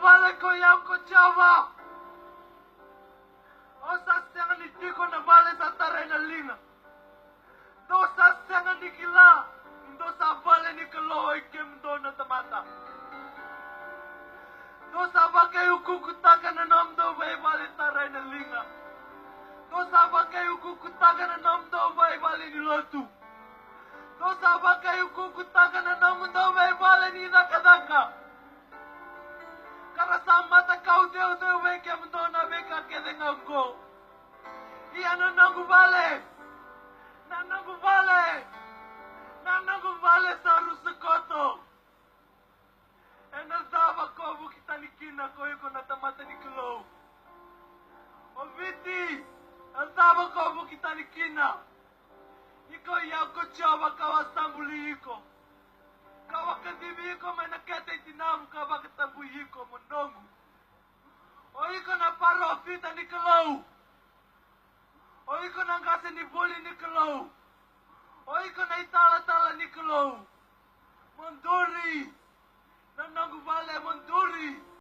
vale ko yang ko chava. O sa senga ni tiko na vale sa taray na linga. Do sa senga ni kila. Do sa vale ni kaloy kem do na tamata. Do sa bakay ukukutaka na nam do bay vale taray na linga. Do sa bakay ukukutaka na nam do bay vale ni lotu. Do sa bakay ukukutaka na nam do bay vale ni nakadaka. Karasama ta kau deu deu weke mdona weka kede ngangko. Iya nanangu vale. Nanangu vale. Nanangu vale saru sekoto. Enazava kovu kitanikina koiko natamata niklo. Oviti. Azava kovu kitanikina. Iko yako chava kawastambuli iko. Kawakadibiko menakete tinamu kawakatambuhiko mondongu. Oiko na parofita nikolou. Oiko na ngase ni boli nikolou. Oiko na itala-tala nikolou. Monduri. Nanangu vale monduri.